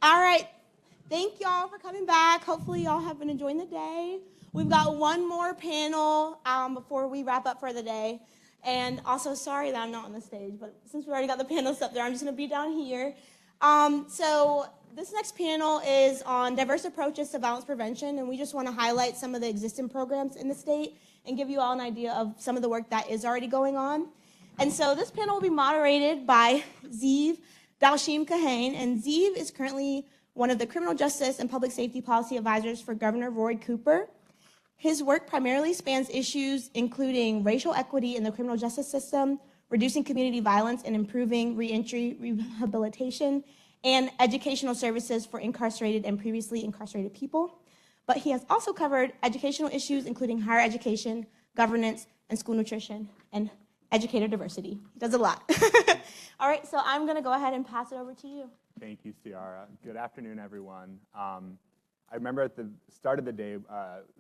All right. Thank y'all for coming back. Hopefully y'all have been enjoying the day. We've got one more panel before we wrap up for the day. And also, sorry that I'm not on the stage, but since we already got the panelists up there, I'm just going to be down here. So this next panel is on diverse approaches to violence prevention, and we just want to highlight some of the existing programs in the state and give you all an idea of some of the work that is already going on. And so this panel will be moderated by Ziev Dalsheim-Kahane, and Ziev is currently one of the criminal justice and public safety policy advisors for Governor Roy Cooper. His work primarily spans issues including racial equity in the criminal justice system, reducing community violence and improving reentry rehabilitation, and educational services for incarcerated and previously incarcerated people. But he has also covered educational issues including higher education, governance, and school nutrition, and educator diversity. He does a lot. All right, so I'm gonna go ahead and pass it over to you. Thank you, Ciara. Good afternoon, everyone. I remember at the start of the day,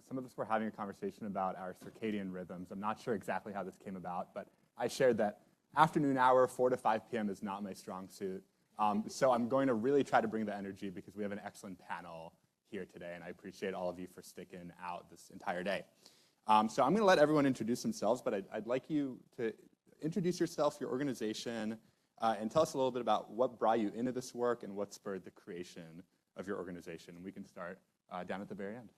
some of us were having a conversation about our circadian rhythms. I'm not sure exactly how this came about, but I shared that afternoon hour, 4 to 5 p.m. is not my strong suit. So I'm going to really try to bring the energy because we have an excellent panel here today, and I appreciate all of you for sticking out this entire day. So I'm going to let everyone introduce themselves, but I'd like you to introduce yourself, your organization, and tell us a little bit about what brought you into this work and what spurred the creation of your organization. And we can start down at the very end.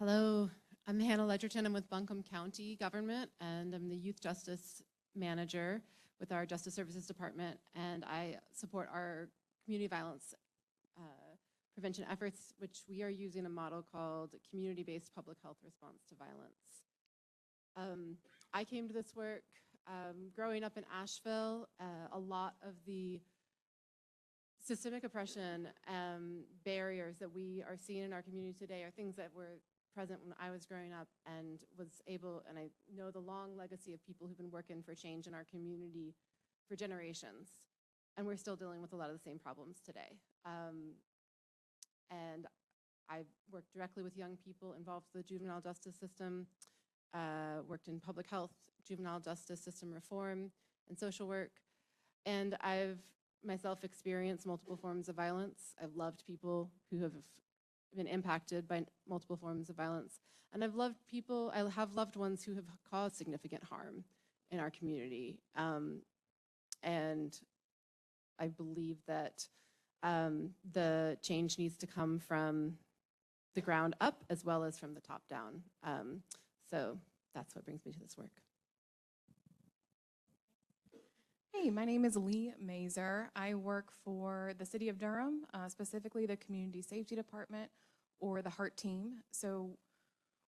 Hello, I'm Hannah Ledgerton. I'm with Buncombe County government, and I'm the youth justice manager with our Justice Services Department, and I support our community violence prevention efforts, which we are using a model called community-based public health response to violence. I came to this work growing up in Asheville. A lot of the systemic oppression barriers that we are seeing in our community today are things that were present when I was growing up, and and I know the long legacy of people who've been working for change in our community for generations, and we're still dealing with a lot of the same problems today. And I've worked directly with young people involved with the juvenile justice system, worked in public health, juvenile justice system reform, and social work. And I've myself experienced multiple forms of violence. I've loved people who have been impacted by multiple forms of violence. And I have loved ones who have caused significant harm in our community. And I believe that the change needs to come from the ground up as well as from the top down. So that's what brings me to this work. Hey, my name is Lee Mazer. I work for the City of Durham, specifically the Community Safety Department or the HEART team. So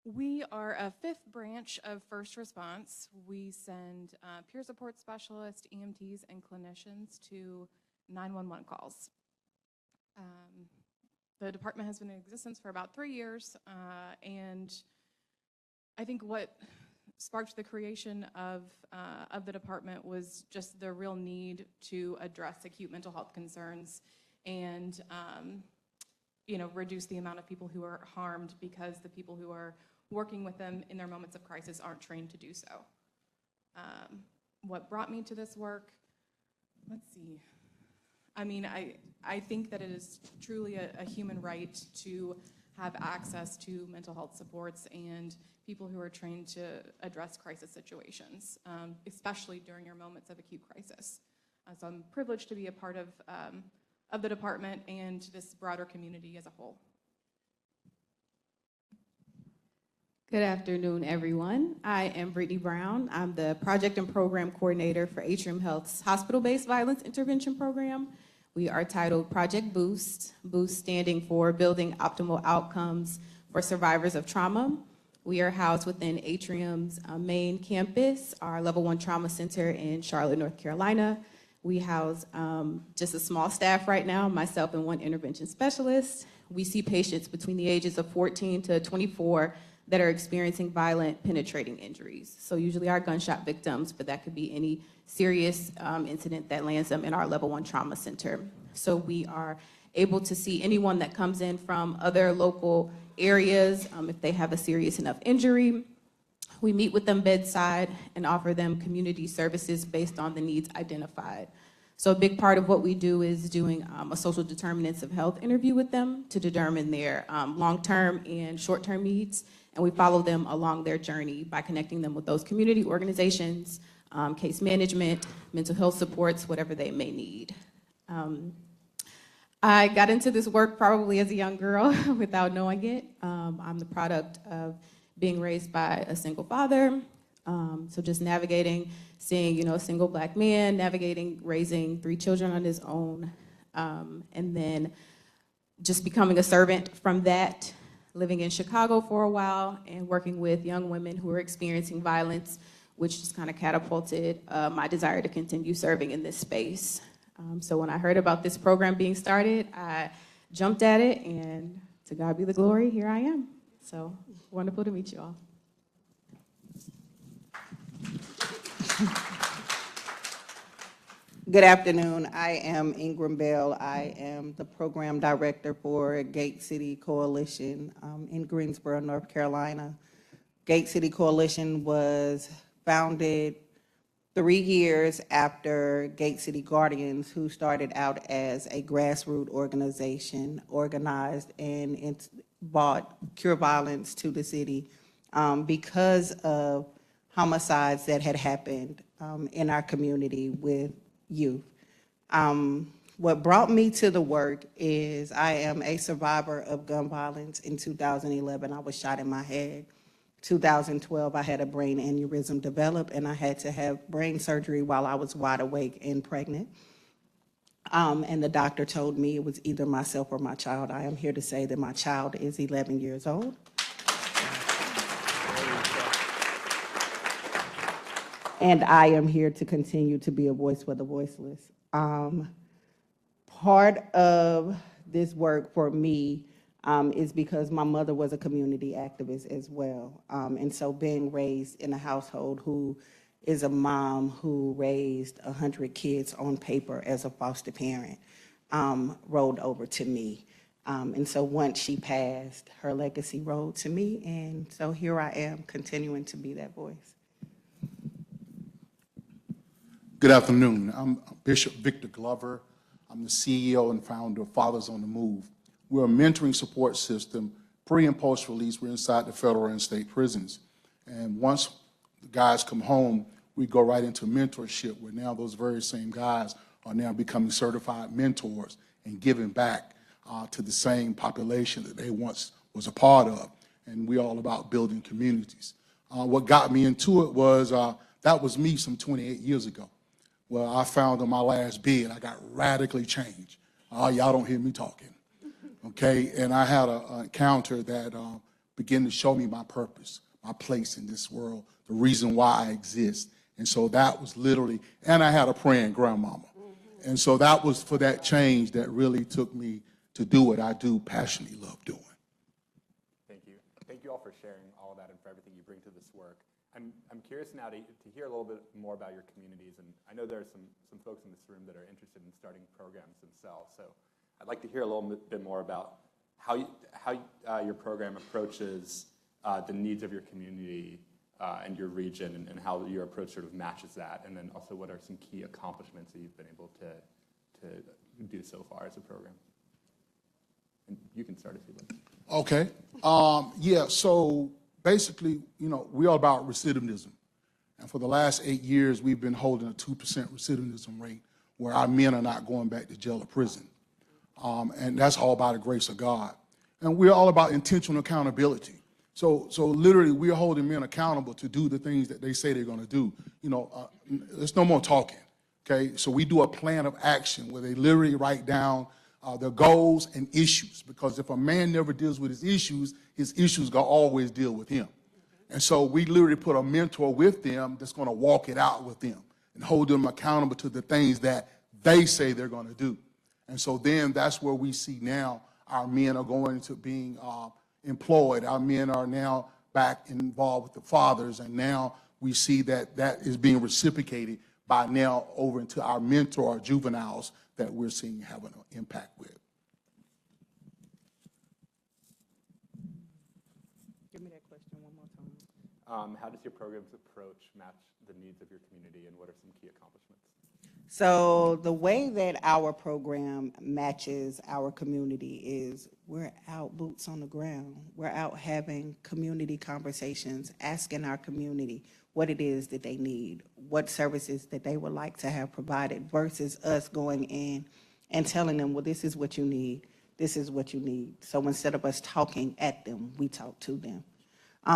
we are a 5th branch of first response. We send peer support specialists, EMTs, and clinicians to 911 calls. The department has been in existence for about 3 years, and I think what sparked the creation of the department was just the real need to address acute mental health concerns and reduce the amount of people who are harmed because the people who are working with them in their moments of crisis aren't trained to do so. What brought me to this work, let's see. I mean, I think that it is truly a human right to have access to mental health supports and people who are trained to address crisis situations, especially during your moments of acute crisis. So I'm privileged to be a part of the department and this broader community as a whole. Good afternoon, everyone. I am Brittany Brown. I'm the project and program coordinator for Atrium Health's hospital-based violence intervention program. We are titled Project Boost, Boost standing for Building Optimal Outcomes for Survivors of Trauma. We are housed within Atrium's main campus, our Level 1 Trauma Center in Charlotte, North Carolina. We house just a small staff right now, myself and 1 intervention specialist. We see patients between the ages of 14 to 24 that are experiencing violent penetrating injuries. So usually our gunshot victims, but that could be any serious incident that lands them in our Level 1 Trauma Center. So we are able to see anyone that comes in from other local areas if they have a serious enough injury. We meet with them bedside and offer them community services based on the needs identified. So a big part of what we do is doing a social determinants of health interview with them to determine their long-term and short-term needs. And we follow them along their journey by connecting them with those community organizations, case management, mental health supports, whatever they may need. I got into this work probably as a young girl without knowing it. I'm the product of being raised by a single father. So just navigating, seeing, a single Black man, navigating, raising 3 children on his own. And then just becoming a servant from that, living in Chicago for a while and working with young women who are experiencing violence, which just kind of catapulted my desire to continue serving in this space. So when I heard about this program being started, I jumped at it, and to God be the glory, here I am. So wonderful to meet you all. Good afternoon. I am Ingram Bell. I am the program director for Gate City Coalition in Greensboro, North Carolina. Gate City Coalition was founded 3 years after Gate City Guardians, who started out as a grassroots organization, organized and brought cure violence to the city because of homicides that had happened in our community with youth. What brought me to the work is I am a survivor of gun violence. In 2011, I was shot in my head. 2012, I had a brain aneurysm develop, and I had to have brain surgery while I was wide awake and pregnant. And the doctor told me it was either myself or my child. I am here to say that my child is 11 years old. And I am here to continue to be a voice for the voiceless. Part of this work for me is because my mother was a community activist as well. And so being raised in a household who is a mom who raised 100 kids on paper as a foster parent rolled over to me. And so once she passed, her legacy rolled to me. And so here I am continuing to be that voice. Good afternoon. I'm Bishop Victor Glover. I'm the CEO and founder of Fathers on the Move. We're a mentoring support system, pre and post release. We're inside the federal and state prisons. And once the guys come home, we go right into mentorship, where now those very same guys are now becoming certified mentors and giving back to the same population that they once was a part of. And we're all about building communities. What got me into it was, that was me some 28 years ago. Well, I found on my last bid, I got radically changed. Y'all don't hear me talking, okay? And I had an encounter that began to show me my purpose, my place in this world, the reason why I exist. And so that was literally, and I had a praying grandmama. And so that was for that change that really took me to do what I do, passionately love doing. Thank you. Thank you all for sharing all of that and for everything you bring to this work. I'm curious now to hear a little bit more about your communities, and I know there are some folks in this room that are interested in starting programs themselves. So I'd like to hear a little bit more about how your program approaches the needs of your community and your region, and how your approach sort of matches that, and then also what are some key accomplishments that you've been able to do so far as a program. And you can start if you'd like. Okay. Yeah, so basically, we're all about recidivism. And for the last 8 years, we've been holding a 2% recidivism rate where our men are not going back to jail or prison. And that's all by the grace of God. And we're all about intentional accountability. So literally, we're holding men accountable to do the things that they say they're going to do. There's no more talking, okay? So we do a plan of action where they literally write down their goals and issues, because if a man never deals with his issues gonna always deal with him. And so we literally put a mentor with them that's gonna walk it out with them and hold them accountable to the things that they say they're gonna do. And so then that's where we see now our men are going to being employed. Our men are now back involved with the fathers, and now we see that is being reciprocated by now over into our mentor juveniles that we're seeing having an impact with. Give me that question one more time. How does your program's approach match the needs of your community, and what are some key accomplishments? So the way that our program matches our community is we're out boots on the ground. We're out having community conversations, asking our community what it is that they need, what services that they would like to have provided, versus us going in and telling them, well, this is what you need, this is what you need. So instead of us talking at them, we talk to them.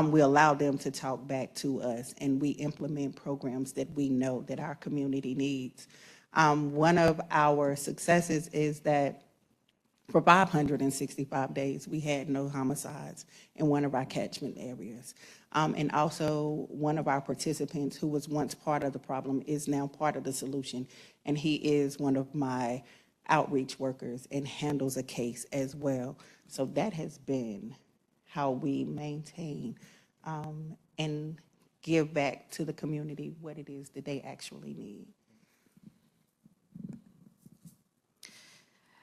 We allow them to talk back to us, and we implement programs that we know that our community needs. One of our successes is that for 565 days, we had no homicides in one of our catchment areas. And also, one of our participants who was once part of the problem is now part of the solution, and he is one of my outreach workers and handles a case as well. So that has been how we maintain and give back to the community what it is that they actually need.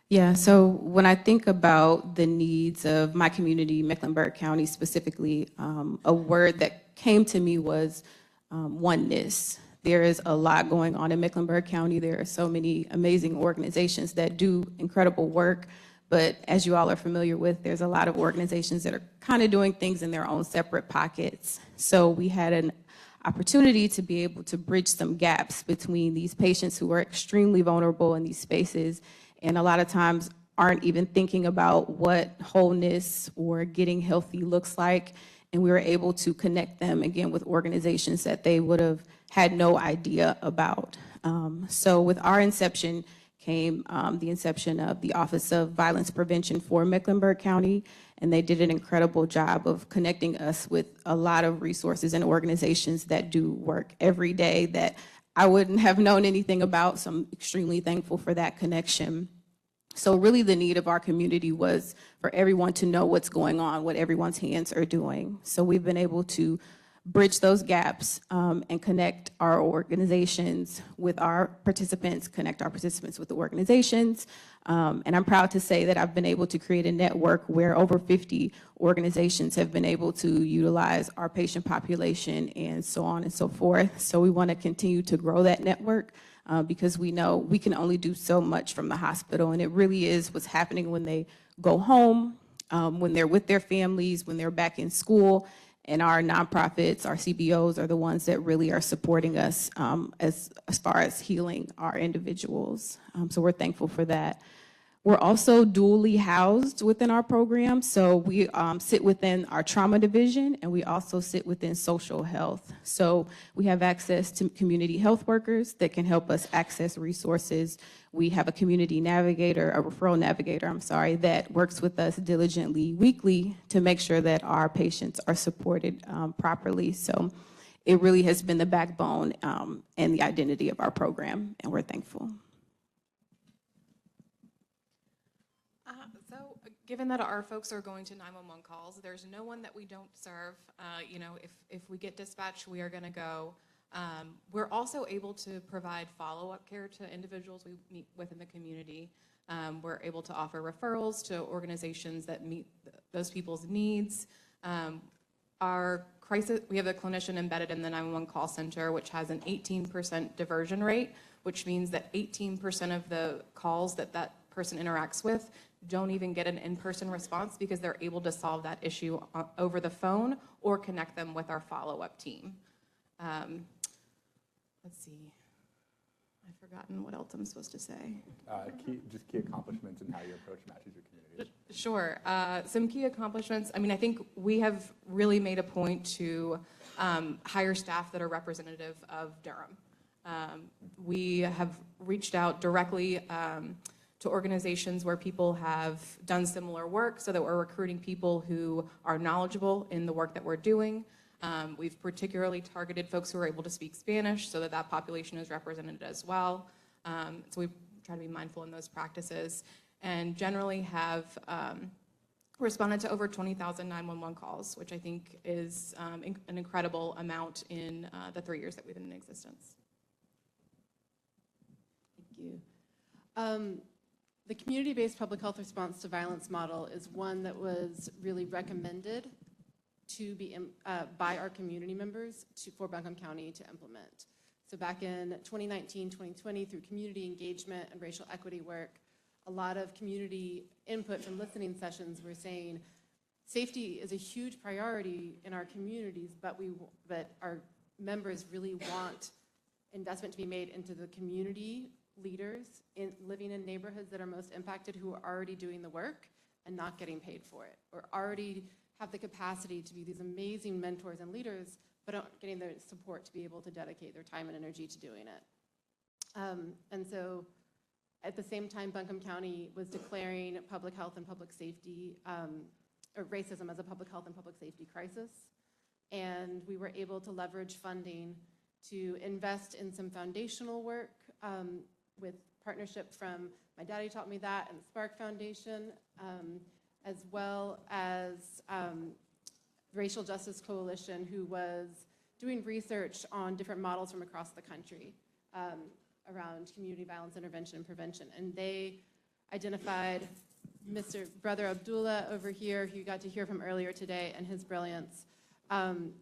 Yeah, so when I think about the needs of my community, Mecklenburg County specifically, a word that came to me was oneness. There is a lot going on in Mecklenburg County. There are so many amazing organizations that do incredible work, but as you all are familiar with, there's a lot of organizations that are kind of doing things in their own separate pockets. So we had an opportunity to be able to bridge some gaps between these patients who are extremely vulnerable in these spaces and a lot of times aren't even thinking about what wholeness or getting healthy looks like. And we were able to connect them again with organizations that they would have had no idea about. So with our inception came the inception of the Office of Violence Prevention for Mecklenburg County, and they did an incredible job of connecting us with a lot of resources and organizations that do work every day that I wouldn't have known anything about, so I'm extremely thankful for that connection. So really the need of our community was for everyone to know what's going on, what everyone's hands are doing. So we've been able to bridge those gaps and connect our organizations with our participants, connect our participants with the organizations. And I'm proud to say that I've been able to create a network where over 50 organizations have been able to utilize our patient population and so on and so forth. So we want to continue to grow that network because we know we can only do so much from the hospital, and it really is what's happening when they go home, when they're with their families, when they're back in school. And our nonprofits, our CBOs are the ones that really are supporting us as far as healing our individuals. So we're thankful for that. We're also dually housed within our program. So we sit within our trauma division, and we also sit within social health. So we have access to community health workers that can help us access resources. We have a community navigator, a referral navigator, that works with us diligently weekly to make sure that our patients are supported properly. So it really has been the backbone and the identity of our program, and we're thankful. Given that our folks are going to 911 calls, there's no one that we don't serve. If we get dispatched, we are going to go. We're also able to provide follow-up care to individuals we meet with in the community. We're able to offer referrals to organizations that meet those people's needs. Our crisis, we have a clinician embedded in the 911 call center, which has an 18% diversion rate, which means that 18% of the calls that that person interacts with don't even get an in-person response because they're able to solve that issue over the phone or connect them with our follow-up team. Let's see. I've forgotten what else I'm supposed to say. Key accomplishments and how your approach matches your community. Sure. Some key accomplishments. I think we have really made a point to hire staff that are representative of Durham. We have reached out directly to organizations where people have done similar work so that we're recruiting people who are knowledgeable in the work that we're doing. We've particularly targeted folks who are able to speak Spanish so that that population is represented as well. So we try to be mindful in those practices and generally have responded to over 20,000 911 calls, which I think is an incredible amount in the 3 years that we've been in existence. Thank you. The community-based public health response to violence model is one that was really recommended to be by our community members for Buncombe County to implement. So back in 2019, 2020, through community engagement and racial equity work, a lot of community input from listening sessions were saying safety is a huge priority in our communities, but our members really want investment to be made into the community leaders living in neighborhoods that are most impacted, who are already doing the work and not getting paid for it, or already have the capacity to be these amazing mentors and leaders, but aren't getting the support to be able to dedicate their time and energy to doing it. And so at the same time, Buncombe County was declaring public health and public safety, or racism as a public health and public safety crisis. And we were able to leverage funding to invest in some foundational work with partnership from My Daddy Taught Me That and the Spark Foundation, as well as Racial Justice Coalition, who was doing research on different models from across the country around community violence intervention and prevention. And they identified Mr. Brother Abdullah over here, who you got to hear from earlier today, and his brilliance, and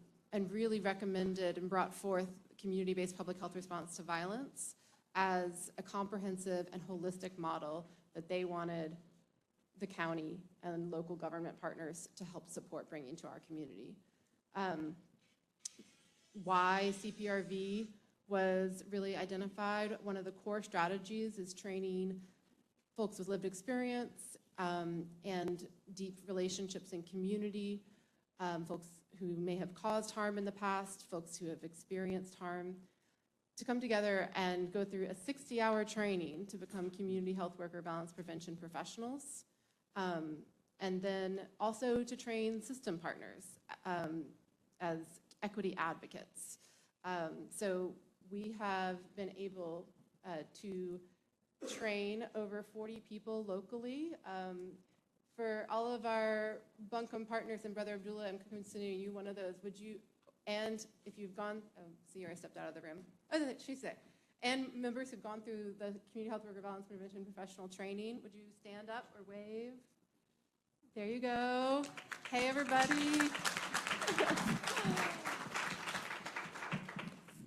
really recommended and brought forth community-based public health response to violence as a comprehensive and holistic model that they wanted the county and local government partners to help support bringing to our community. Why CPRV was really identified, one of the core strategies is training folks with lived experience and deep relationships in community, folks who may have caused harm in the past, folks who have experienced harm, to come together and go through a 60-hour training to become community health worker violence prevention professionals, and then also to train system partners as equity advocates. So we have been able to train over 40 people locally. For all of our Buncombe partners, and Brother Abdullah, I'm considering you one of those, would you, and if you've gone, see her, I stepped out of the room. Oh, she's sick. And members who've gone through the Community Health Worker Violence Prevention Professional Training, would you stand up or wave? There you go. Hey, everybody.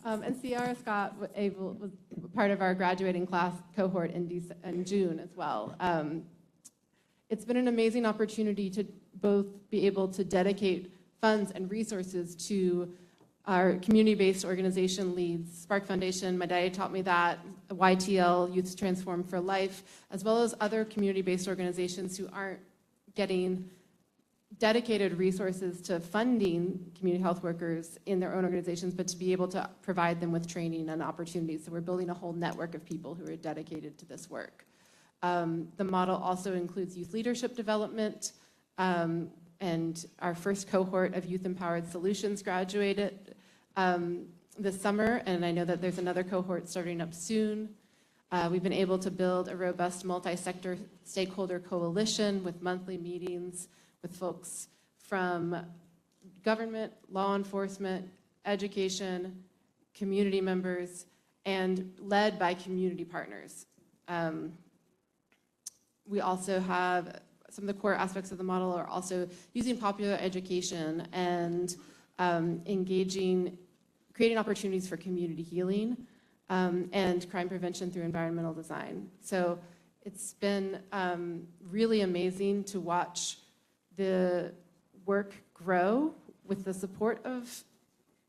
And Ciara Scott was part of our graduating class cohort in June as well. It's been an amazing opportunity to both be able to dedicate funds and resources to our community-based organization leads, Spark Foundation, My Daddy Taught Me That, YTL, Youth Transform for Life, as well as other community-based organizations who aren't getting dedicated resources to funding community health workers in their own organizations, but to be able to provide them with training and opportunities. So we're building a whole network of people who are dedicated to this work. The model also includes youth leadership development, and our first cohort of Youth Empowered Solutions graduated this summer, and I know that there's another cohort starting up soon. We've been able to build a robust multi-sector stakeholder coalition with monthly meetings with folks from government, law enforcement, education, community members, and led by community partners. We also have some of the core aspects of the model are also using popular education and creating opportunities for community healing and crime prevention through environmental design. So it's been really amazing to watch the work grow with the support of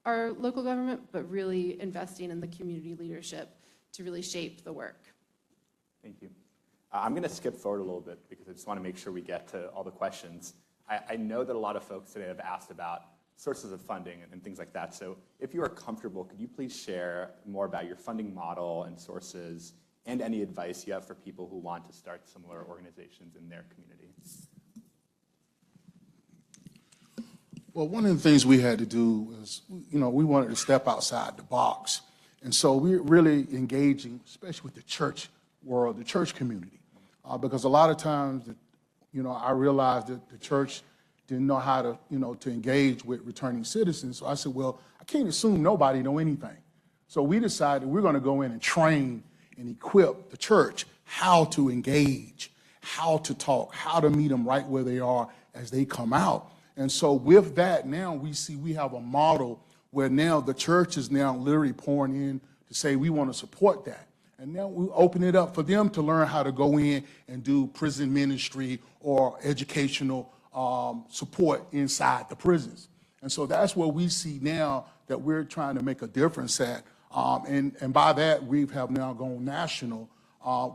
our local government, but really investing in the community leadership to really shape the work. Thank you. I'm going to skip forward a little bit because I just want to make sure we get to all the questions. I know that a lot of folks today have asked about sources of funding and things like that. So if you are comfortable, could you please share more about your funding model and sources and any advice you have for people who want to start similar organizations in their community? Well, one of the things we had to do was, we wanted to step outside the box. And so we're really engaging, especially with the church world, the church community, because a lot of times, I realized that the church didn't know how to, to engage with returning citizens. So I said, well, I can't assume nobody know anything. So we decided we're going to go in and train and equip the church how to engage, how to talk, how to meet them right where they are as they come out. And so with that, now we see we have a model where now the church is now literally pouring in to say we want to support that. And now we open it up for them to learn how to go in and do prison ministry or educational support inside the prisons. And so that's where we see now that we're trying to make a difference at. And by that, we have now gone national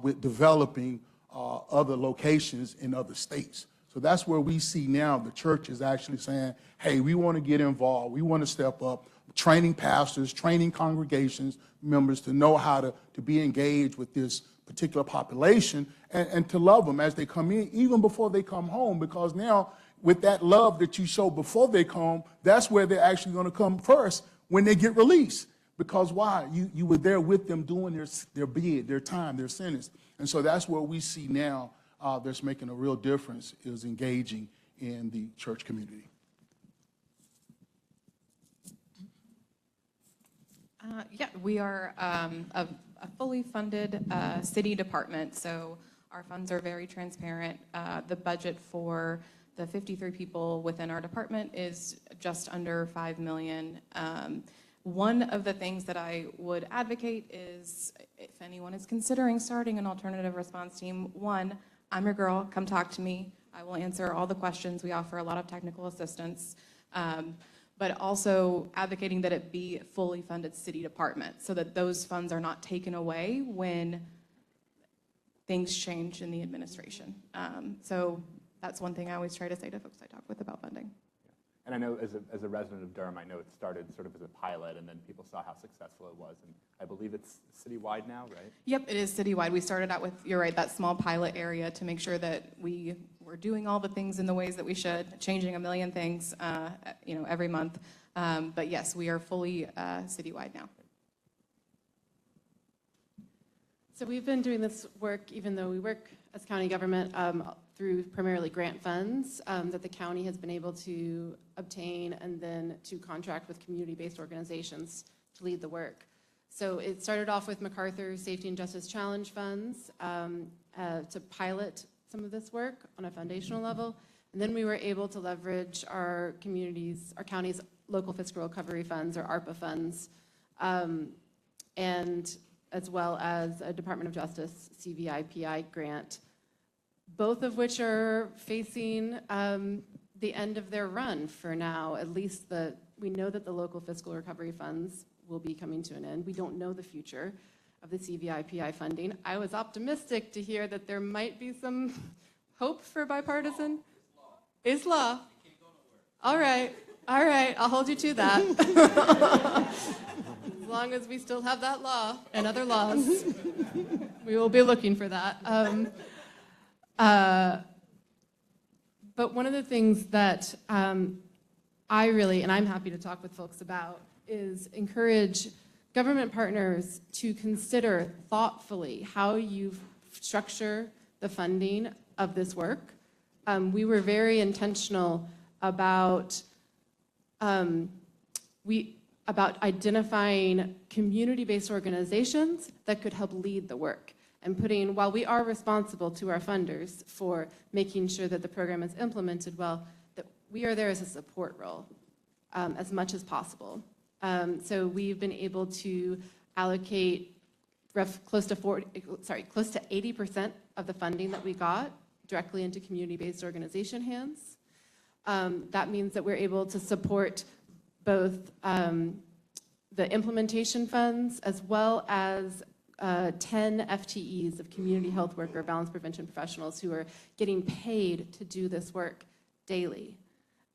with developing other locations in other states. So that's where we see now the church is actually saying, hey, we want to get involved. We want to step up, training pastors, training congregations members to know how to be engaged with this particular population and to love them as they come in, even before they come home, because now with that love that you show before they come, that's where they're actually going to come first when they get released. Because why? You were there with them doing their bid, their time, their sentence. And so that's where we see now that's making a real difference is engaging in the church community. Yeah, we are a fully funded city department, so our funds are very transparent. The budget for the 53 people within our department is just under $5 million. One of the things that I would advocate is if anyone is considering starting an alternative response team, one, I'm your girl, come talk to me. I will answer all the questions. We offer a lot of technical assistance. But also advocating that it be fully funded city department so that those funds are not taken away when things change in the administration. So that's one thing I always try to say to folks I talk with about funding. And I know as a resident of Durham, I know it started sort of as a pilot, and then people saw how successful it was. And I believe it's citywide now, right? Yep, it is citywide. We started out with, you're right, that small pilot area to make sure that we were doing all the things in the ways that we should, changing a million things, every month. But yes, we are fully citywide now. So we've been doing this work, even though we work as county government, through primarily grant funds that the county has been able to obtain and then to contract with community-based organizations to lead the work. So it started off with MacArthur Safety and Justice Challenge funds to pilot some of this work on a foundational level. And then we were able to leverage our county's local fiscal recovery funds or ARPA funds, and as well as a Department of Justice CVIPI grant, both of which are facing the end of their run for now. At least we know that the local fiscal recovery funds will be coming to an end. We don't know the future of the CVIPI funding. I was optimistic to hear that there might be some hope for bipartisan. It's law. All right, I'll hold you to that. As long as we still have that law and other laws, we will be looking for that. But one of the things that I really, and I'm happy to talk with folks about, is encourage government partners to consider thoughtfully how you structure the funding of this work. We were very intentional about identifying community-based organizations that could help lead the work. And while we are responsible to our funders for making sure that the program is implemented well, that we are there as a support role as much as possible. So we've been able to allocate close to 80% of the funding that we got directly into community-based organization hands. That means that we're able to support both the implementation funds as well as 10 FTEs of community health worker, violence prevention professionals who are getting paid to do this work daily.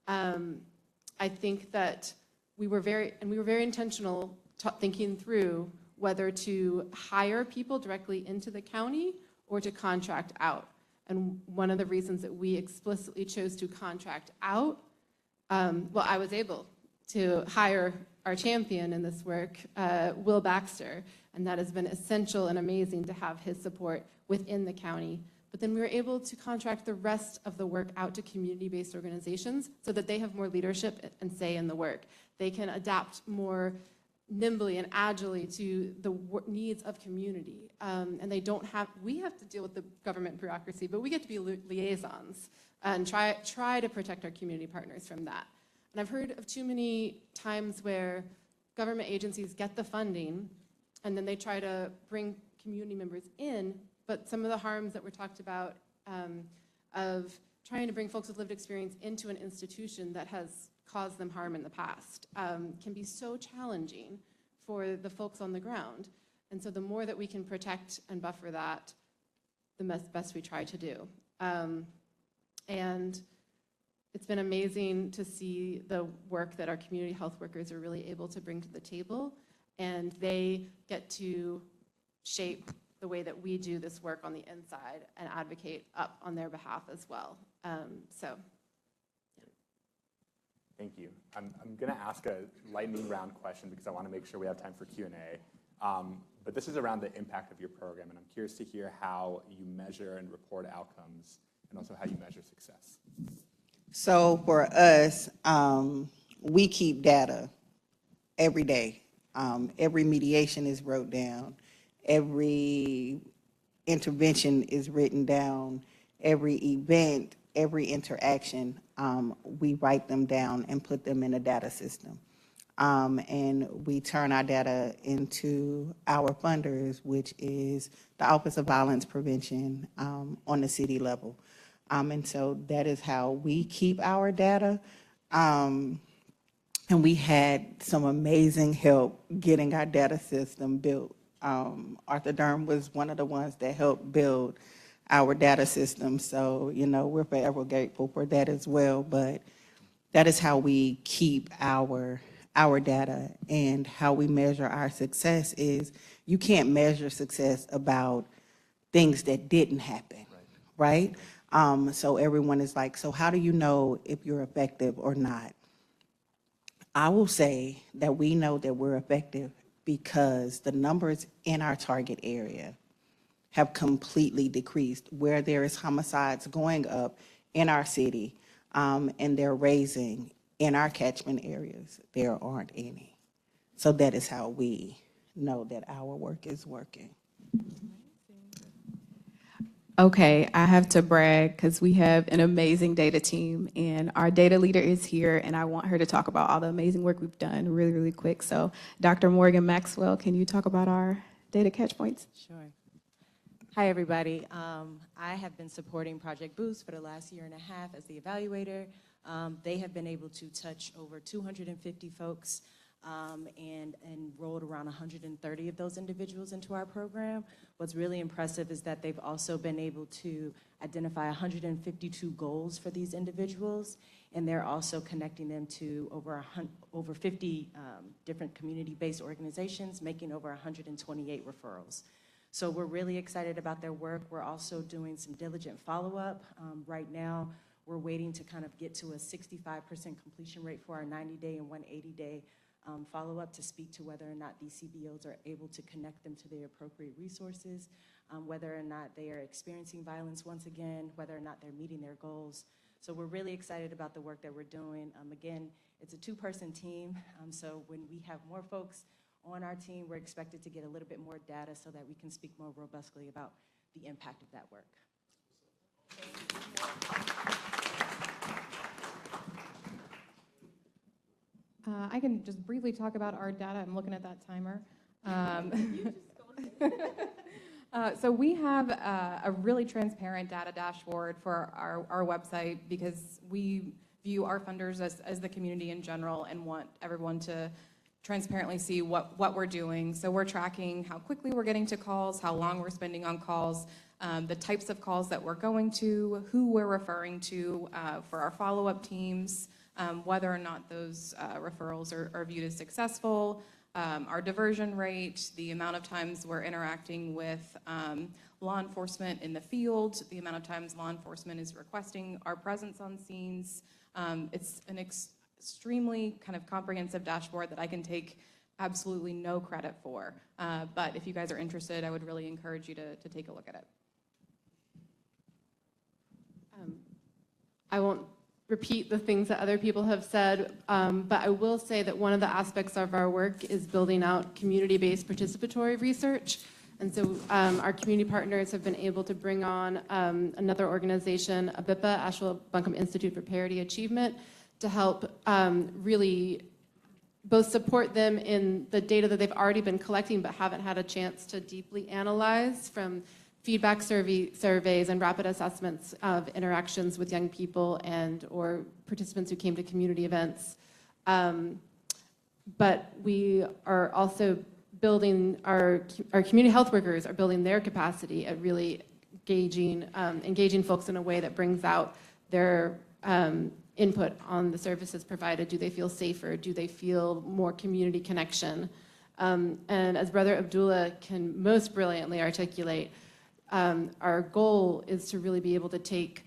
I think that we were very intentional thinking through whether to hire people directly into the county or to contract out. And one of the reasons that we explicitly chose to contract out, I was able to hire our champion in this work, Will Baxter, and that has been essential and amazing to have his support within the county. But then we were able to contract the rest of the work out to community-based organizations so that they have more leadership and say in the work. They can adapt more nimbly and agilely to the needs of community. And we have to deal with the government bureaucracy, but we get to be liaisons and try to protect our community partners from that. And I've heard of too many times where government agencies get the funding and then they try to bring community members in, but some of the harms that were talked about of trying to bring folks with lived experience into an institution that has caused them harm in the past can be so challenging for the folks on the ground. And so the more that we can protect and buffer that, the best we try to do. And it's been amazing to see the work that our community health workers are really able to bring to the table, and they get to shape the way that we do this work on the inside and advocate up on their behalf as well. Thank you. I'm going to ask a lightning round question because I want to make sure we have time for Q&A. But this is around the impact of your program, and I'm curious to hear how you measure and report outcomes, and also how you measure success. So for us, we keep data every day. Every mediation is wrote down. Every intervention is written down. Every event, every interaction, we write them down and put them in a data system. And we turn our data into our funders, which is the Office of Violence Prevention on the city level. And so that is how we keep our data. And we had some amazing help getting our data system built. Arthur Durham was one of the ones that helped build our data system. So, you know, we're forever grateful for that as well. But that is how we keep our data, and how we measure our success is you can't measure success about things that didn't happen, right? So everyone is like, so how do you know if you're effective or not? I will say that we know that we're effective because the numbers in our target area have completely decreased. Where there is homicides going up in our city, and they're raising in our catchment areas, there aren't any. So that is how we know that our work is working. Okay, I have to brag because we have an amazing data team, and our data leader is here, and I want her to talk about all the amazing work we've done really, really quick. So Dr. Morgan Maxwell, can you talk about our data catch points? Sure. Hi, everybody. I have been supporting Project Boost for the last year and a half as the evaluator. They have been able to touch over 250 folks and enrolled around 130 of those individuals into our program. What's really impressive is that they've also been able to identify 152 goals for these individuals, and they're also connecting them to over 50 different community-based organizations, making over 128 referrals. So we're really excited about their work. We're also doing some diligent follow-up. Right now, we're waiting to kind of get to a 65% completion rate for our 90-day and 180-day follow-up to speak to whether or not these CBOs are able to connect them to the appropriate resources, whether or not they are experiencing violence once again, whether or not they're meeting their goals. So we're really excited about the work that we're doing. Again, it's a two-person team, so when we have more folks on our team, we're expected to get a little bit more data so that we can speak more robustly about the impact of that work. I can just briefly talk about our data. I'm looking at that timer. So we have a really transparent data dashboard for our website because we view our funders as the community in general and want everyone to transparently see what we're doing. So we're tracking how quickly we're getting to calls, how long we're spending on calls, the types of calls that we're going to, who we're referring to for our follow-up teams, whether or not those referrals are viewed as successful, our diversion rate, the amount of times we're interacting with law enforcement in the field, the amount of times law enforcement is requesting our presence on scenes. It's an extremely kind of comprehensive dashboard that I can take absolutely no credit for. But if you guys are interested, I would really encourage you to take a look at it. I won't repeat the things that other people have said, but I will say that one of the aspects of our work is building out community-based participatory research. And so our community partners have been able to bring on another organization, ABIPA, Asheville Buncombe Institute for Parity Achievement, to help really both support them in the data that they've already been collecting but haven't had a chance to deeply analyze from feedback surveys and rapid assessments of interactions with young people and or participants who came to community events. But we are also building, our community health workers are building their capacity at really engaging folks in a way that brings out their input on the services provided. Do they feel safer? Do they feel more community connection? And as Brother Abdullah can most brilliantly articulate, our goal is to really be able to take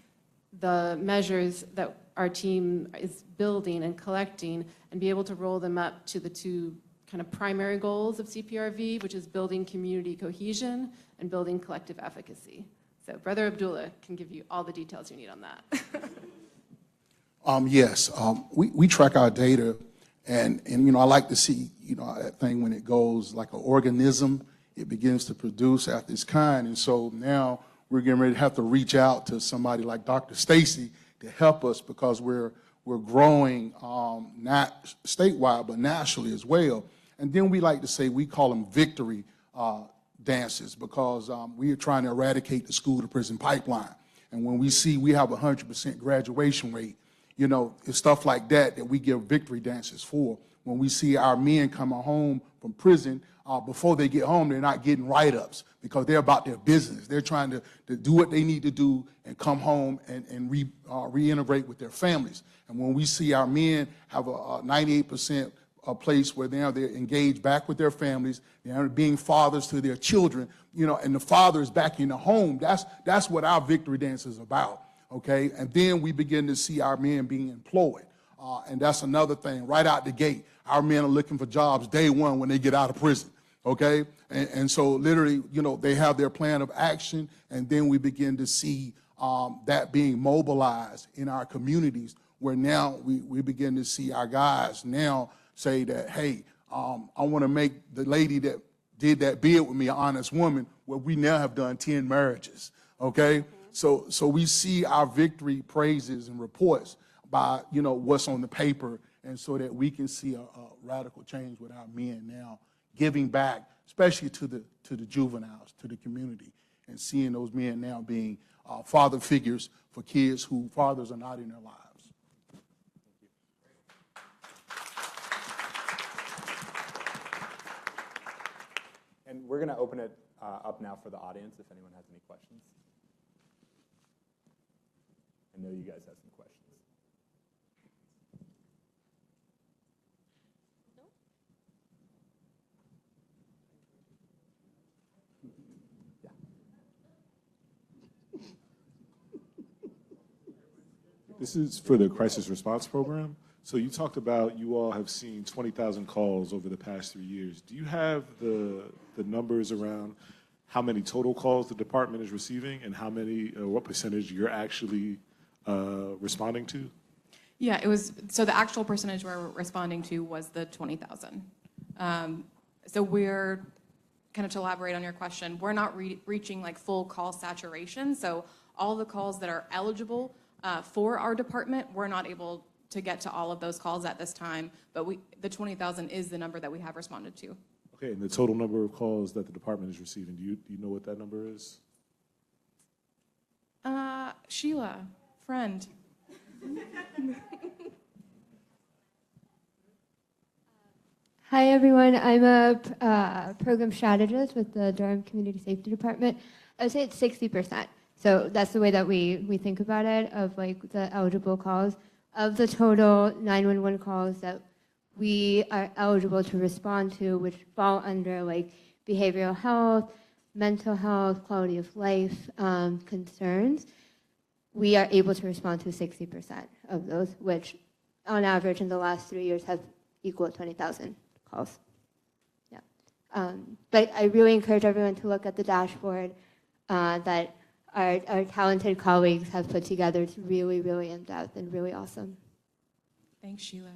the measures that our team is building and collecting and be able to roll them up to the two kind of primary goals of CPRV, which is building community cohesion and building collective efficacy. So Brother Abdullah can give you all the details you need on that. Yes, we track our data, and I like to see, that thing when it goes like an organism, it begins to produce after its kind. And so now we're getting ready to have to reach out to somebody like Dr. Stacy to help us, because we're growing not statewide but nationally as well. And then we like to say we call them victory dances, because we are trying to eradicate the school to prison pipeline. And when we see we have 100% graduation rate, it's stuff like that that we give victory dances for. When we see our men coming home from prison, before they get home, they're not getting write-ups because they're about their business. They're trying to do what they need to do and come home and reintegrate with their families. And when we see our men have a 98% place where they're engaged back with their families, they're being fathers to their children, and the father is back in the home, that's what our victory dance is about, okay? And then we begin to see our men being employed. And that's another thing, right out the gate. Our men are looking for jobs day one when they get out of prison, okay? And so literally, they have their plan of action, and then we begin to see that being mobilized in our communities, where now we begin to see our guys now say that, hey, I want to make the lady that did that bid with me an honest woman, where we now have done 10 marriages, okay? So we see our victory praises and reports by, what's on the paper, and so that we can see a radical change with our men now giving back, especially to the juveniles, to the community, and seeing those men now being father figures for kids who fathers are not in their lives. And we're going to open it up now for the audience if anyone has any questions. I know you guys have some questions. This is for the crisis response program. So you talked about you all have seen 20,000 calls over the past 3 years. Do you have the numbers around how many total calls the department is receiving and how many, what percentage you're actually responding to? Yeah, so the actual percentage we're responding to was the 20,000. So we're, kind of to elaborate on your question, we're not reaching like full call saturation. So all the calls that are eligible for our department, we're not able to get to all of those calls at this time, but the 20,000 is the number that we have responded to. Okay, and the total number of calls that the department is receiving, do you know what that number is? Sheila, friend. Hi everyone, I'm a program strategist with the Durham Community Safety Department. I would say it's 60%. So that's the way that we think about it, of like the eligible calls. Of the total 911 calls that we are eligible to respond to, which fall under like behavioral health, mental health, quality of life concerns, we are able to respond to 60% of those, which on average in the last 3 years have equaled 20,000 calls. Yeah. But I really encourage everyone to look at the dashboard that our talented colleagues have put together. It's really, really in-depth and really awesome. Thanks, Sheila.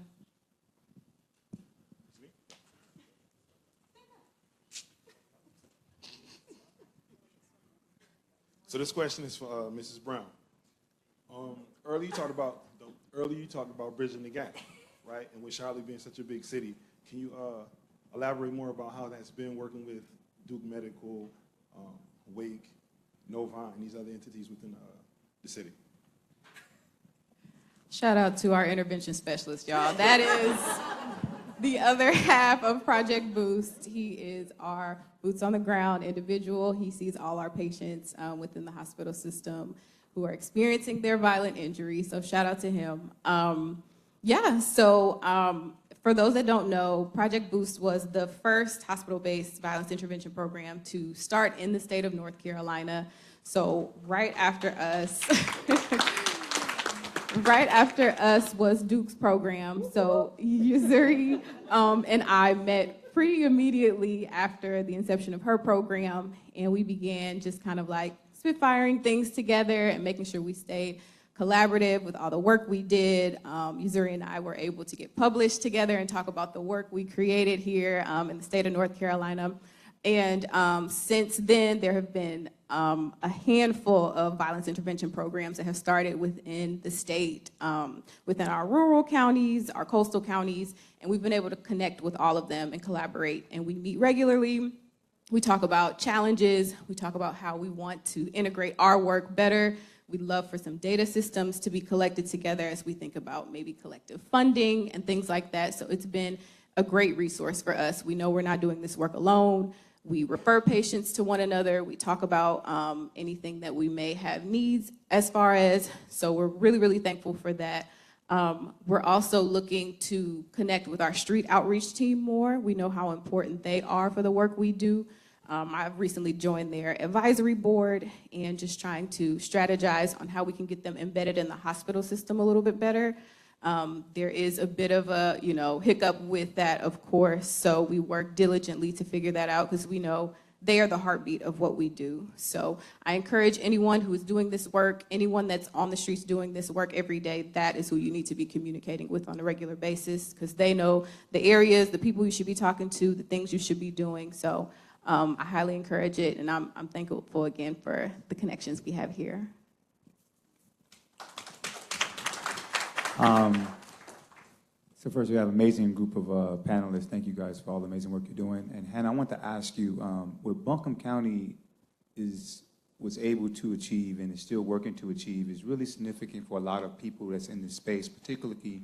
So this question is for Mrs. Brown. Earlier you talked about bridging the gap, right? And with Charlotte being such a big city, can you elaborate more about how that's been working with Duke Medical, Wake, Novant, and these other entities within the city? Shout out to our intervention specialist, y'all. That is the other half of Project Boost. He is our boots on the ground individual. He sees all our patients within the hospital system who are experiencing their violent injury. So shout out to him. For those that don't know, Project Boost was the first hospital-based violence intervention program to start in the state of North Carolina. So right after us, right after us was Duke's program. So Yuzuri and I met pretty immediately after the inception of her program, and we began just kind of like spitfiring things together and making sure we stayed collaborative with all the work we did. Yuzuri and I were able to get published together and talk about the work we created here in the state of North Carolina. And since then, there have been a handful of violence intervention programs that have started within the state, within our rural counties, our coastal counties, and we've been able to connect with all of them and collaborate. And we meet regularly. We talk about challenges. We talk about how we want to integrate our work better. We'd love for some data systems to be collected together as we think about maybe collective funding and things like that. So it's been a great resource for us. We know we're not doing this work alone. We refer patients to one another. We talk about anything that we may have needs as far as, so we're really, really thankful for that. We're also looking to connect with our street outreach team more. We know how important they are for the work we do. I've recently joined their advisory board and just trying to strategize on how we can get them embedded in the hospital system a little bit better. There is a bit of a hiccup with that, of course, so we work diligently to figure that out because we know they are the heartbeat of what we do. So I encourage anyone who is doing this work, anyone that's on the streets doing this work every day, that is who you need to be communicating with on a regular basis because they know the areas, the people you should be talking to, the things you should be doing. So I highly encourage it, and I'm thankful again for the connections we have here. So first, we have an amazing group of panelists. Thank you guys for all the amazing work you're doing. And Hannah, I want to ask you, what Buncombe County was able to achieve and is still working to achieve is really significant for a lot of people that's in this space, particularly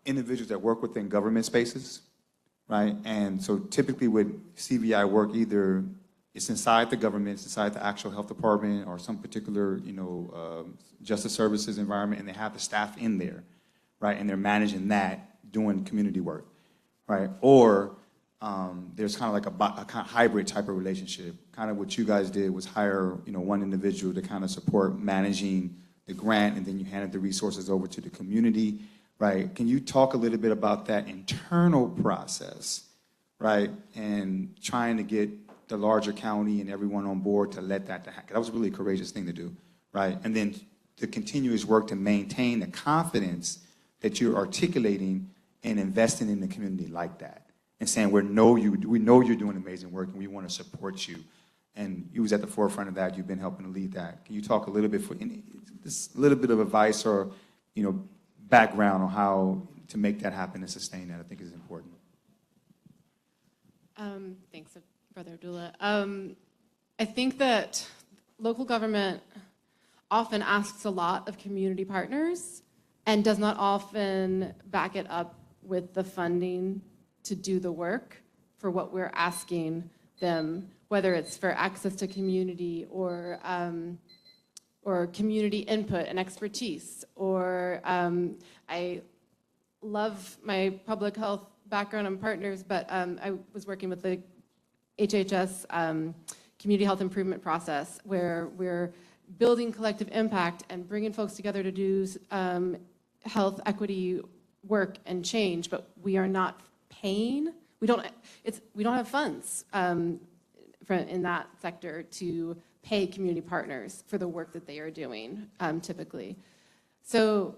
individuals that work within government spaces, right? And so typically with CVI work, either it's inside the government, it's inside the actual health department or some particular, justice services environment, and they have the staff in there, right? And they're managing that, doing community work, right? Or there's kind of like a kind of hybrid type of relationship. Kind of what you guys did was hire, one individual to kind of support managing the grant, and then you handed the resources over to the community, right? Can you talk a little bit about that internal process, right? And trying to get the larger county and everyone on board to let that happen. That was a really courageous thing to do, right? And then the continuous work to maintain the confidence that you're articulating and investing in the community like that, and saying we know you're doing amazing work and we want to support you. And you was at the forefront of that. You've been helping to lead that. Can you talk a little bit just a little bit of advice or background on how to make that happen and sustain that? I think is important. Thanks, Brother Abdullah. I think that local government often asks a lot of community partners and does not often back it up with the funding to do the work for what we're asking them, whether it's for access to community or community input and expertise. Or I love my public health background and partners, but I was working with the HHS community health improvement process where we're building collective impact and bringing folks together to do health equity work and change, but we are not paying. We don't have funds in that sector to pay community partners for the work that they are doing typically. So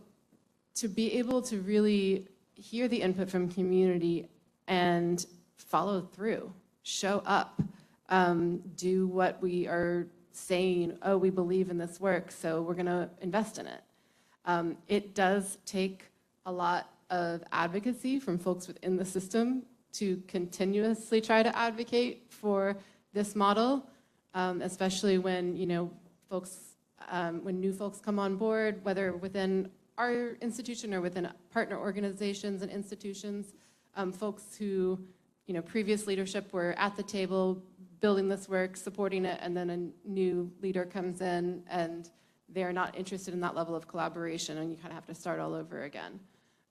to be able to really hear the input from community and follow through, show up, do what we are saying, oh, we believe in this work, so we're going to invest in it. It does take a lot of advocacy from folks within the system to continuously try to advocate for this model, especially when, when new folks come on board, whether within our institution or within partner organizations and institutions, folks who, previous leadership were at the table building this work, supporting it, and then a new leader comes in and they're not interested in that level of collaboration, and you kind of have to start all over again.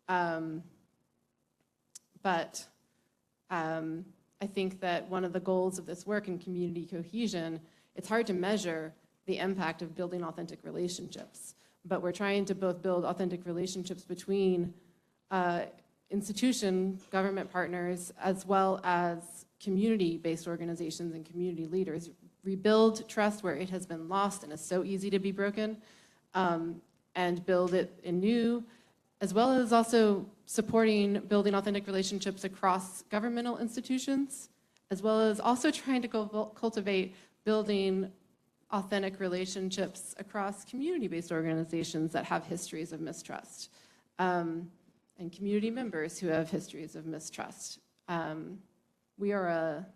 I think that one of the goals of this work in community cohesion, it's hard to measure the impact of building authentic relationships, but we're trying to both build authentic relationships between institution, government partners, as well as community-based organizations and community leaders, rebuild trust where it has been lost and is so easy to be broken, and build it anew, as well as also supporting building authentic relationships across governmental institutions, as well as also trying to cultivate building authentic relationships across community-based organizations that have histories of mistrust, and community members who have histories of mistrust. We are a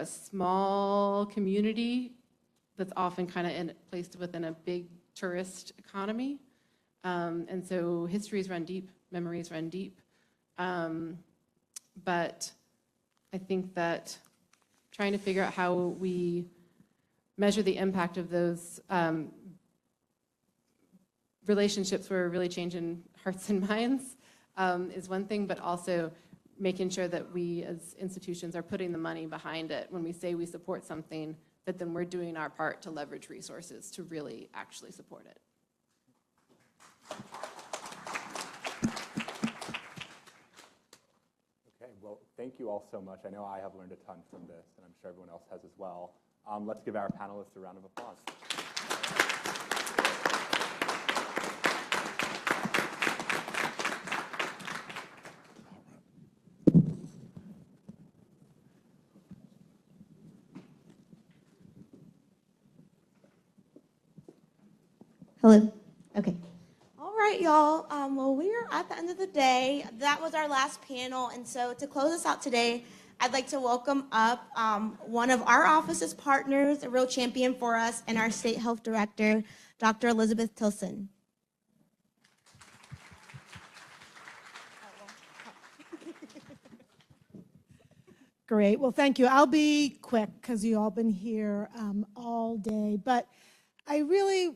small community that's often kind of placed within a big tourist economy. And so histories run deep, memories run deep. But I think that trying to figure out how we measure the impact of those relationships where we're really changing hearts and minds is one thing, but also making sure that we as institutions are putting the money behind it. When we say we support something, that then we're doing our part to leverage resources to really actually support it. Okay, well, thank you all so much. I know I have learned a ton from this, and I'm sure everyone else has as well. Let's give our panelists a round of applause. Hello. Okay. All right, y'all. Well, we're at the end of the day. That was our last panel. And so to close us out today, I'd like to welcome up one of our office's partners, a real champion for us, and our state health director, Dr. Elizabeth Tilson. Great. Well, thank you. I'll be quick because you all been here all day. But I really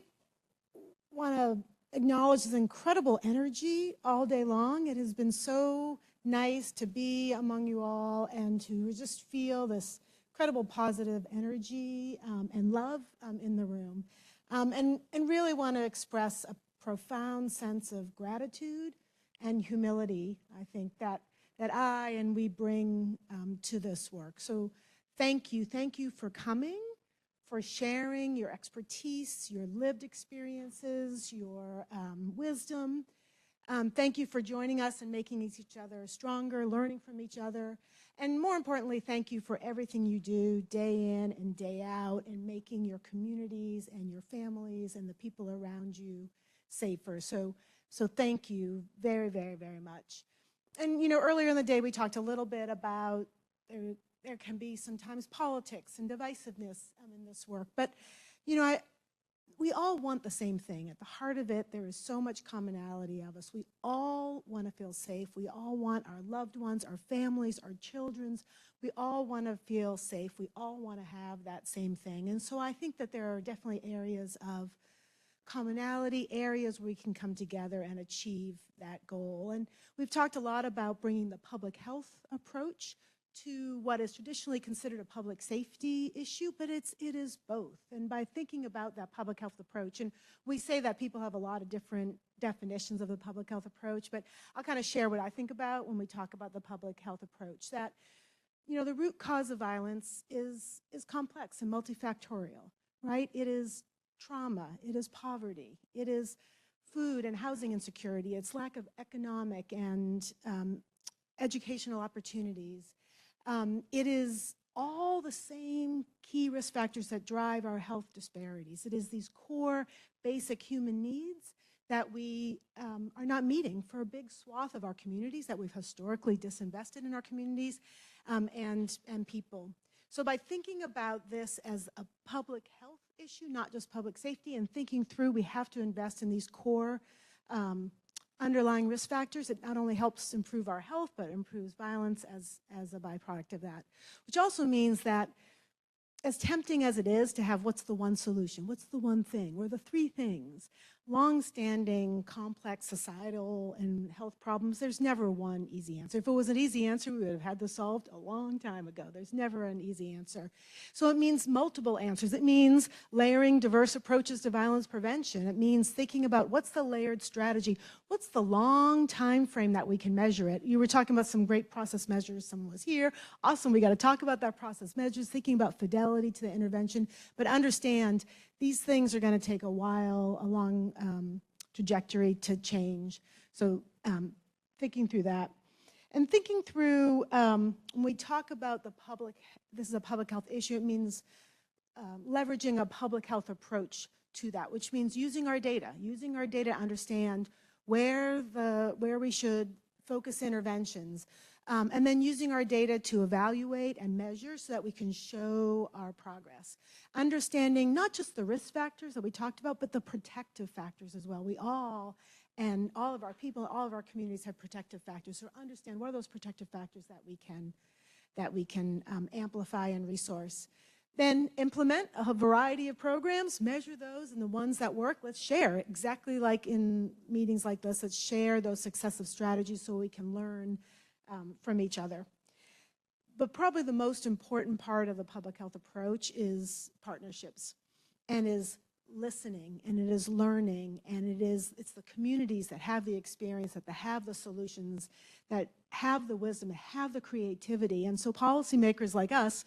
want to acknowledge this incredible energy all day long. It has been so nice to be among you all and to just feel this incredible positive energy and love in the room. And really want to express a profound sense of gratitude and humility, I think, that I and we bring to this work. So thank you. Thank you for coming, for sharing your expertise, your lived experiences, your wisdom. Thank you for joining us and making each other stronger, learning from each other. And more importantly, thank you for everything you do day in and day out in making your communities and your families and the people around you safer. So thank you very, very, very much. And earlier in the day we talked a little bit about there can be sometimes politics and divisiveness in this work, but we all want the same thing. At the heart of it, there is so much commonality of us. We all want to feel safe. We all want our loved ones, our families, our children's. We all want to feel safe. We all want to have that same thing. And so I think that there are definitely areas of commonality, areas where we can come together and achieve that goal. And we've talked a lot about bringing the public health approach to what is traditionally considered a public safety issue, but it is both. And by thinking about that public health approach, and we say that people have a lot of different definitions of the public health approach, but I'll kind of share what I think about when we talk about the public health approach, that the root cause of violence is complex and multifactorial, right? It is trauma, it is poverty, it is food and housing insecurity, it's lack of economic and educational opportunities. It is all the same key risk factors that drive our health disparities. It is these core basic human needs that we are not meeting for a big swath of our communities, that we've historically disinvested in our communities and people. So by thinking about this as a public health issue, not just public safety, and thinking through we have to invest in these core underlying risk factors, it not only helps improve our health, but improves violence as a byproduct of that. Which also means that as tempting as it is to have what's the one solution, what's the one thing, or the three things, long-standing, complex societal and health problems, there's never one easy answer. If it was an easy answer, we would have had this solved a long time ago. There's never an easy answer. So it means multiple answers. It means layering diverse approaches to violence prevention. It means thinking about what's the layered strategy, what's the long time frame that we can measure it. You were talking about some great process measures. Someone was here. Awesome, we got to talk about that process measures, thinking about fidelity to the intervention, but understand these things are going to take a while, a long trajectory to change. So thinking through that. And thinking through, when we talk about this is a public health issue, it means leveraging a public health approach to that, which means using our data to understand where we should focus interventions, and then using our data to evaluate and measure so that we can show our progress. Understanding not just the risk factors that we talked about, but the protective factors as well. We all, and all of our people, all of our communities have protective factors. So understand what are those protective factors that we can amplify and resource. Then implement a variety of programs, measure those, and the ones that work, let's share. Exactly like in meetings like this, let's share those successive strategies so we can learn from each other. But probably the most important part of the public health approach is partnerships, and is listening, and it is learning, and it's the communities that have the experience, that have the solutions, that have the wisdom, that have the creativity. And so policymakers like us,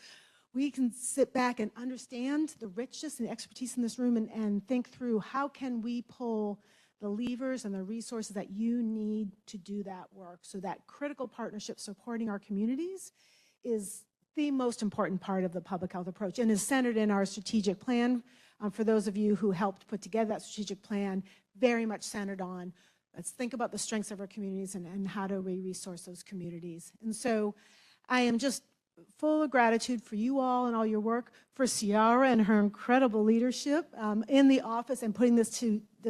we can sit back and understand the richness and the expertise in this room and think through how can we pull the levers and the resources that you need to do that work. So that critical partnership supporting our communities is the most important part of the public health approach, and is centered in our strategic plan. For those of you who helped put together that strategic plan, very much centered on, let's think about the strengths of our communities and how do we resource those communities. And so I am just full of gratitude for you all and all your work, for Ciara and her incredible leadership in the office and putting this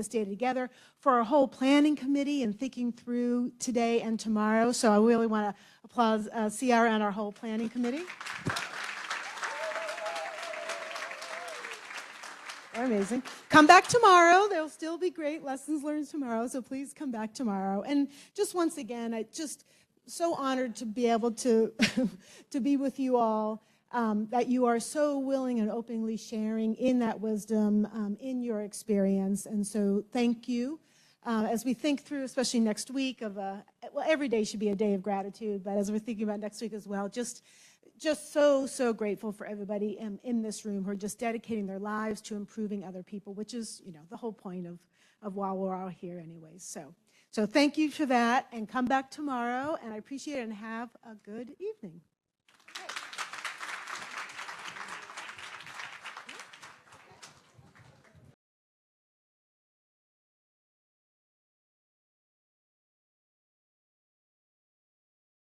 data together, for our whole planning committee and thinking through today and tomorrow. So I really want to applaud Ciara and our whole planning committee. They're amazing. Come back tomorrow. There'll still be great lessons learned tomorrow, so please come back tomorrow. And just once again, I just so honored to be able to to be with you all, that you are so willing and openly sharing in that wisdom, in your experience. And so thank you. As we think through, especially next week, well, every day should be a day of gratitude, but as we're thinking about next week as well, just so grateful for everybody in this room who are just dedicating their lives to improving other people, which is, the whole point of why we're all here anyways. So thank you for that, and come back tomorrow, and I appreciate it, and have a good evening.